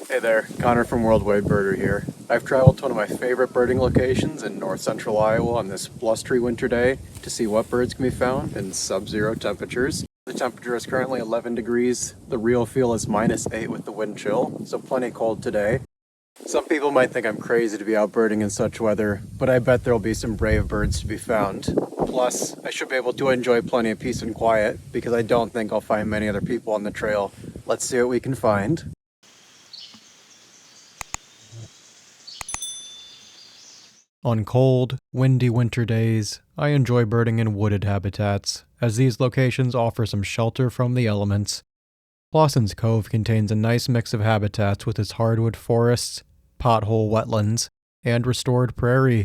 Hey there, Connor from Worldwidebirder here. I've traveled to one of my favorite birding locations in north central Iowa on this blustery winter day to see what birds can be found in sub-zero temperatures. The temperature is currently 11 degrees. The real feel is -8 with the wind chill, so plenty cold today. Some people might think I'm crazy to be out birding in such weather, but I bet there'll be some brave birds to be found. Plus, I should be able to enjoy plenty of peace and quiet because I don't think I'll find many other people on the trail. Let's see what we can find. On cold, windy winter days, I enjoy birding in wooded habitats, as these locations offer some shelter from the elements. Clawson's Cove contains a nice mix of habitats with its hardwood forests, pothole wetlands, and restored prairie.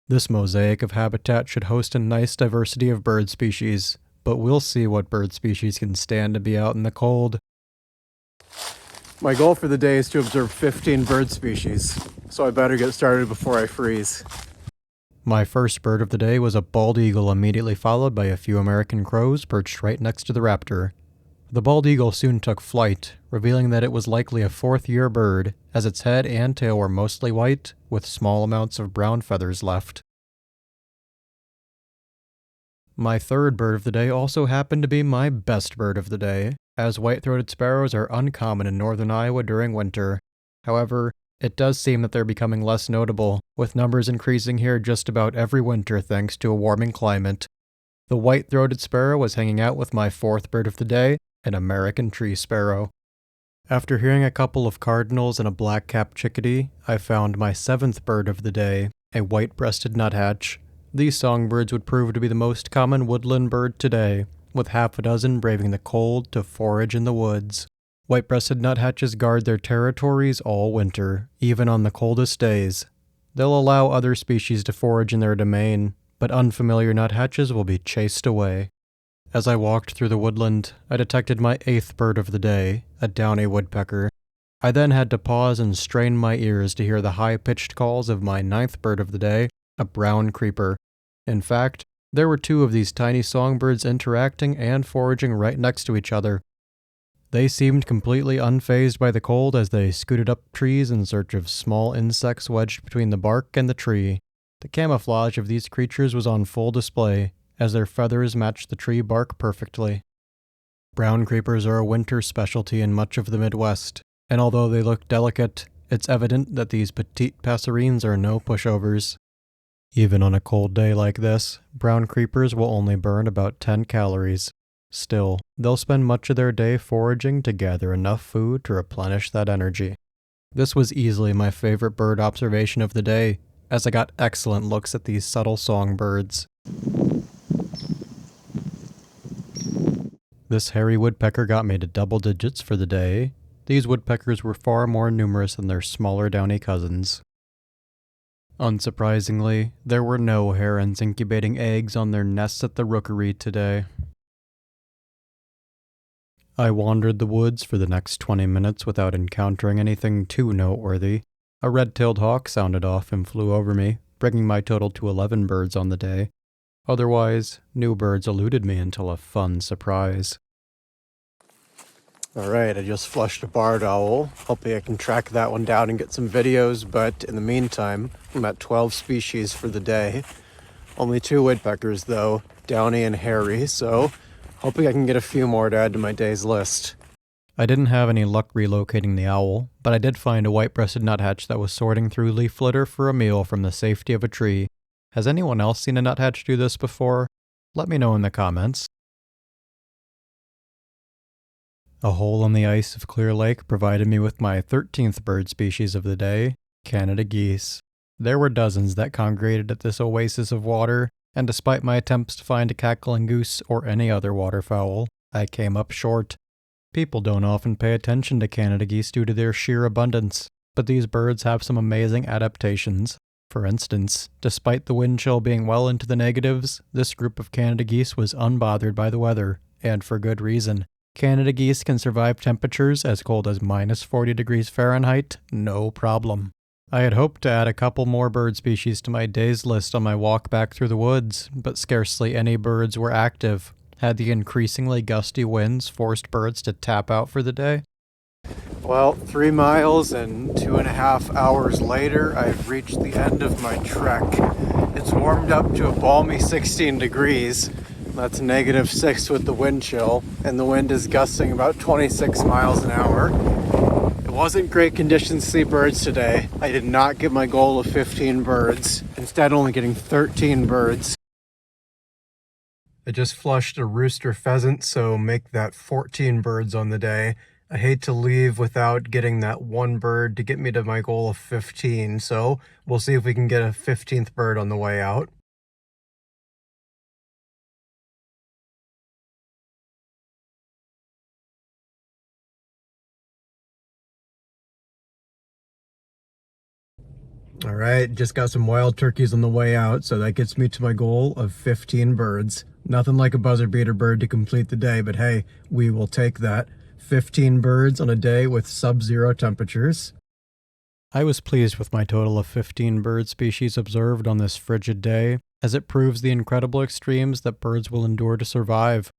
This mosaic of habitat should host a nice diversity of bird species, but we'll see what bird species can stand to be out in the cold. My goal for the day is to observe 15 bird species, so I better get started before I freeze. My first bird of the day was a bald eagle, immediately followed by a few American crows perched right next to the raptor. The bald eagle soon took flight, revealing that it was likely a fourth-year bird, as its head and tail were mostly white, with small amounts of brown feathers left. My third bird of the day also happened to be my best bird of the day, as white-throated sparrows are uncommon in northern Iowa during winter. However, it does seem that they're becoming less notable, with numbers increasing here just about every winter thanks to a warming climate. The white-throated sparrow was hanging out with my fourth bird of the day, an American tree sparrow. After hearing a couple of cardinals and a black-capped chickadee, I found my seventh bird of the day, a white-breasted nuthatch. These songbirds would prove to be the most common woodland bird today, with half a dozen braving the cold to forage in the woods. White-breasted nuthatches guard their territories all winter, even on the coldest days. They'll allow other species to forage in their domain, but unfamiliar nuthatches will be chased away. As I walked through the woodland, I detected my eighth bird of the day, a downy woodpecker. I then had to pause and strain my ears to hear the high-pitched calls of my ninth bird of the day, a brown creeper. In fact, there were two of these tiny songbirds interacting and foraging right next to each other. They seemed completely unfazed by the cold as they scooted up trees in search of small insects wedged between the bark and the tree. The camouflage of these creatures was on full display, as their feathers matched the tree bark perfectly. Brown creepers are a winter specialty in much of the Midwest, and although they look delicate, it's evident that these petite passerines are no pushovers. Even on a cold day like this, brown creepers will only burn about 10 calories. Still, they'll spend much of their day foraging to gather enough food to replenish that energy. This was easily my favorite bird observation of the day, as I got excellent looks at these subtle songbirds. This hairy woodpecker got me to double digits for the day. These woodpeckers were far more numerous than their smaller downy cousins. Unsurprisingly, there were no herons incubating eggs on their nests at the rookery today. I wandered the woods for the next 20 minutes without encountering anything too noteworthy. A red-tailed hawk sounded off and flew over me, bringing my total to 11 birds on the day. Otherwise, new birds eluded me until a fun surprise. Alright, I just flushed a barred owl. Hopefully I can track that one down and get some videos, but in the meantime, I'm at 12 species for the day. Only 2 woodpeckers though, downy and hairy, so hoping I can get a few more to add to my day's list. I didn't have any luck relocating the owl, but I did find a white-breasted nuthatch that was sorting through leaf litter for a meal from the safety of a tree. Has anyone else seen a nuthatch do this before? Let me know in the comments. A hole in the ice of Clear Lake provided me with my 13th bird species of the day, Canada geese. There were dozens that congregated at this oasis of water, and despite my attempts to find a cackling goose or any other waterfowl, I came up short. People don't often pay attention to Canada geese due to their sheer abundance, but these birds have some amazing adaptations. For instance, despite the wind chill being well into the negatives, this group of Canada geese was unbothered by the weather, and for good reason. Canada geese can survive temperatures as cold as -40 degrees Fahrenheit, no problem. I had hoped to add a couple more bird species to my day's list on my walk back through the woods, but scarcely any birds were active. Had the increasingly gusty winds forced birds to tap out for the day? Well, 3 miles and 2.5 hours later, I've reached the end of my trek. It's warmed up to a balmy 16 degrees. That's -6 with the wind chill, and the wind is gusting about 26 miles an hour. It wasn't great conditions to see birds today. I did not get my goal of 15 birds, instead only getting 13 birds. I just flushed a rooster pheasant, so make that 14 birds on the day. I hate to leave without getting that one bird to get me to my goal of 15, so we'll see if we can get a 15th bird on the way out. Alright, just got some wild turkeys on the way out, so that gets me to my goal of 15 birds. Nothing like a buzzer beater bird to complete the day, but hey, we will take that. 15 birds on a day with sub-zero temperatures. I was pleased with my total of 15 bird species observed on this frigid day, as it proves the incredible extremes that birds will endure to survive.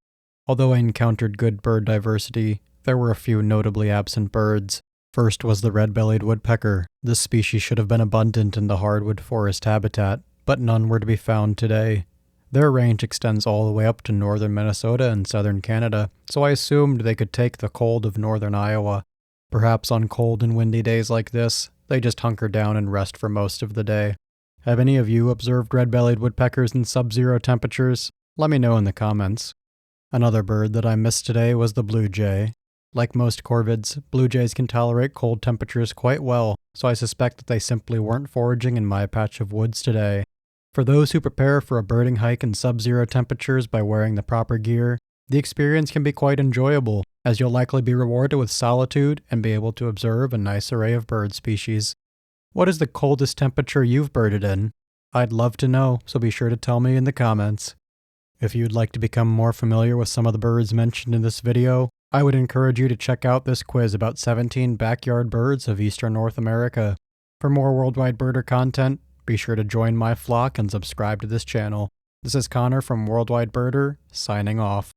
Although I encountered good bird diversity, there were a few notably absent birds. First was the red-bellied woodpecker. This species should have been abundant in the hardwood forest habitat, but none were to be found today. Their range extends all the way up to northern Minnesota and southern Canada, so I assumed they could take the cold of northern Iowa. Perhaps on cold and windy days like this, they just hunker down and rest for most of the day. Have any of you observed red-bellied woodpeckers in sub-zero temperatures? Let me know in the comments. Another bird that I missed today was the blue jay. Like most corvids, blue jays can tolerate cold temperatures quite well, so I suspect that they simply weren't foraging in my patch of woods today. For those who prepare for a birding hike in sub-zero temperatures by wearing the proper gear, the experience can be quite enjoyable, as you'll likely be rewarded with solitude and be able to observe a nice array of bird species. What is the coldest temperature you've birded in? I'd love to know, so be sure to tell me in the comments. If you'd like to become more familiar with some of the birds mentioned in this video, I would encourage you to check out this quiz about 17 backyard birds of eastern North America. For more Worldwidebirder content, be sure to join my flock and subscribe to this channel. This is Connor from Worldwidebirder, signing off.